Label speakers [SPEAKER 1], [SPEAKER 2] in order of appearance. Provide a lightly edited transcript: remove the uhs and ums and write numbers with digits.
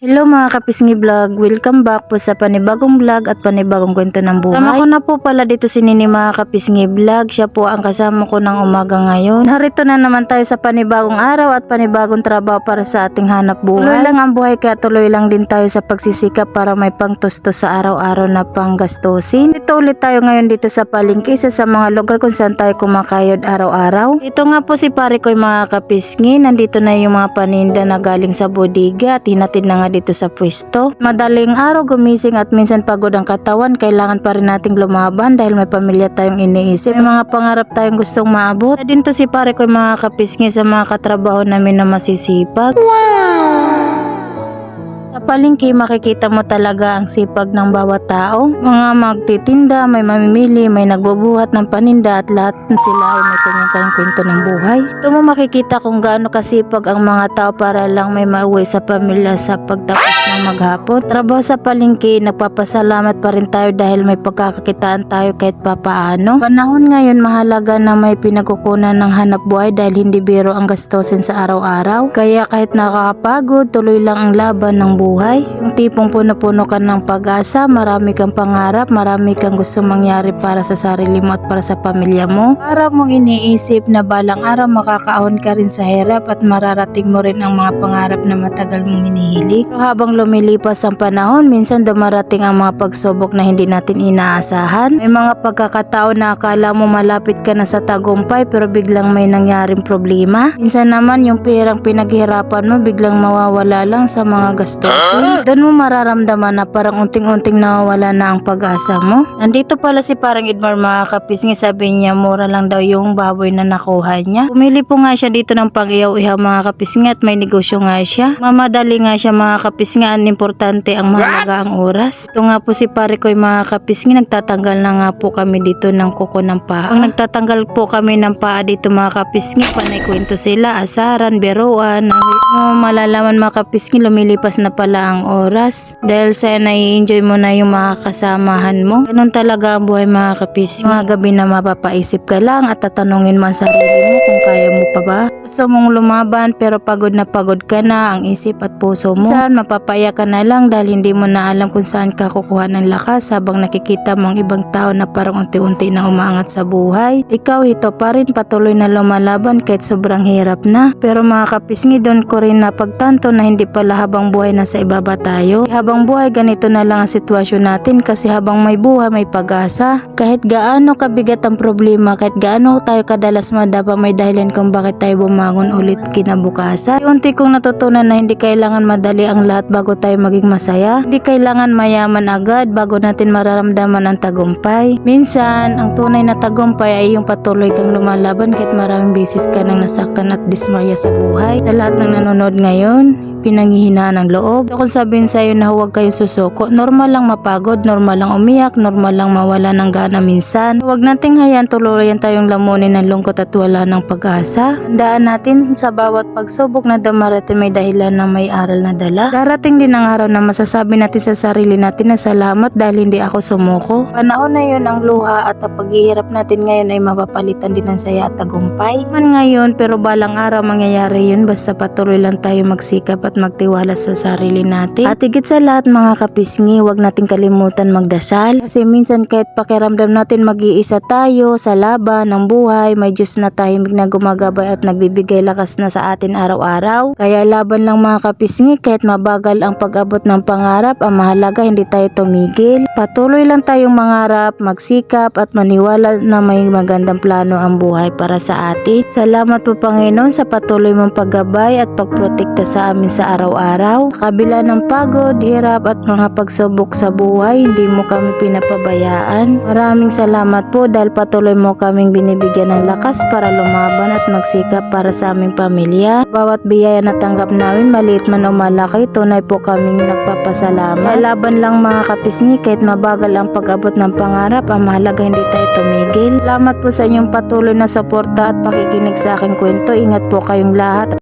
[SPEAKER 1] Hello mga kapisngi vlog, welcome back po sa panibagong vlog at panibagong kwento ng buhay. Sama ko na po pala dito si Nini mga kapisngi vlog, siya po ang kasama ko ng umaga ngayon. Narito na naman tayo sa panibagong araw at panibagong trabaho para sa ating hanap buhay. Tuloy lang ang buhay kaya tuloy lang din tayo sa pagsisikap para may pangtustos sa araw-araw na panggastusin. Dito ulit tayo ngayon dito sa palengke, isa sa mga lugar kung saan tayo kumakayod araw-araw. Ito nga po si pare ko mga kapisngi, nandito na yung mga paninda na galing sa bodega at hinatid na nga dito sa pwesto. Madaling araw gumising at minsan pagod ang katawan, kailangan pa rin nating lumaban dahil may pamilya tayong iniisip. May mga pangarap tayong gustong maabot. At din to si pare ko mga kapisngi sa mga katrabaho namin na masisipag. Sa palengke makikita mo talaga ang sipag ng bawat tao. Mga magtitinda, may mamimili, may nagbubuhat ng paninda at lahat sila ay may kanyang kwento ng buhay. Ito mo makikita kung gaano kasipag ang mga tao para lang may mauwi sa pamilya sa pagtapos ng maghapon. Trabaho sa palengke, nagpapasalamat pa rin tayo dahil may pagkakakitaan tayo kahit papaano. Panahon ngayon mahalaga na may pinagkukunan ng hanap buhay dahil hindi biro ang gastusin sa araw-araw. Kaya kahit nakakapagod, tuloy lang ang laban ng buhay. Yung tipong puno-puno ka ng pag-asa, marami kang pangarap, marami kang gusto mangyari para sa sarili mo at para sa pamilya mo. Para mong iniisip na balang araw makakaahon ka rin sa hirap at mararating mo rin ang mga pangarap na matagal mong hinihiling. Pero habang lumilipas ang panahon, minsan dumarating ang mga pagsubok na hindi natin inaasahan. May mga pagkakataon na akala mo malapit ka na sa tagumpay pero biglang may nangyaring problema. Minsan naman yung perang pinaghirapan mo biglang mawawala lang sa mga gastusin. Doon mo mararamdaman na parang unting-unting nawawala na ang pag-asa mo. Nandito pala si parang Edmar mga kapisngi, sabi niya mura lang daw yung baboy na nakuha niya. Pumili po nga siya dito ng pang-iyaw-ihaw mga kapisngi at may negosyo nga siya. Mamadali nga siya mga kapisngi, ang importante ang mahalaga ang oras. Ito nga po si pare ko mga kapisngi, nagtatanggal na nga po kami dito ng kuko ng paa. Pag nagtatanggal po kami ng paa dito mga kapisngi, panay kwento sila, asaran, biruan. Malalaman mga kapisngi, lumilipas na pala ang oras dahil sa nai-enjoy mo na yung mga kasamahan mo. Ganun talaga ang buhay mga kapisngi. Mga gabi na mapapaisip ka lang at tatanungin mo ang sarili mo kung kaya mo pa ba. Gusto mong lumaban pero pagod na pagod ka na ang isip at puso mo. Saan mapapaya ka na lang dahil hindi mo na alam kung saan ka kukuha ng lakas habang nakikita mo ang ibang tao na parang unti-unti na umaangat sa buhay. Ikaw ito pa rin patuloy na lumalaban kahit sobrang hirap na. Pero mga kapisngi, doon ko rin napagtanto na hindi pala habang buhay na sa ibaba tayo. Habang buhay ganito na lang ang sitwasyon natin kasi habang may buhay may pag-asa. Kahit gaano kabigat ang problema, kahit gaano tayo kadalas madapa, may dahilan kung bakit tayo bumangon ulit kinabukasan. Unti kong natutunan na hindi kailangan madali ang lahat bago tayo maging masaya. Hindi kailangan mayaman agad bago natin mararamdaman ang tagumpay. Minsan, ang tunay na tagumpay ay yung patuloy kang lumalaban kahit maraming beses ka nang nasaktan at dismaya sa buhay. Sa lahat ng nanonood ngayon, pinanghihinaan ng loob. So, kung sabihin sa'yo na huwag kayong susuko, normal lang mapagod, normal lang umiyak, normal lang mawala ng gana minsan. Huwag nating hayaan tuluyan tayong lamunin ng lungkot at wala ng pag-asa. Tandaan natin sa bawat pagsubok na dumarating may dahilan na may aral na dala. Darating din ang araw na masasabi natin sa sarili natin na salamat dahil hindi ako sumuko. Panahon na yun ang luha at ang paghihirap natin ngayon ay mapapalitan din ng saya at tagumpay. Man ngayon pero balang araw mangyayari yun basta patuloy lang tayo magsikap at magtiwala sa sarili natin. At higit sa lahat mga kapisngi, huwag nating kalimutan magdasal. Kasi minsan kahit pakiramdam natin mag-iisa tayo sa laban ng buhay, may Diyos na tahimik na gumagabay at nagbibigay lakas na sa atin araw-araw. Kaya laban lang mga kapisngi, kahit mabagal ang pag-abot ng pangarap, ang mahalaga hindi tayo tumigil. Patuloy lang tayong mangarap, magsikap at maniwala na may magandang plano ang buhay para sa atin. Salamat po Panginoon sa patuloy mong paggabay at pagprotekta sa amin sa araw-araw. Kabila ng pagod, hirap at mga pagsubok sa buhay, hindi mo kami pinapabayaan. Maraming salamat po dahil patuloy mo kaming binibigyan ng lakas para lumaban at magsikap para sa aming pamilya. Bawat biyaya na tanggap namin, maliit man o malaki, tunay po kaming nagpapasalamat. Laban lang mga kapisngi, kahit mabagal ang pag-abot ng pangarap, ang mahalaga hindi tayo tumigil. Salamat po sa inyong patuloy na suporta at pakikinig sa aking kwento. Ingat po kayong lahat.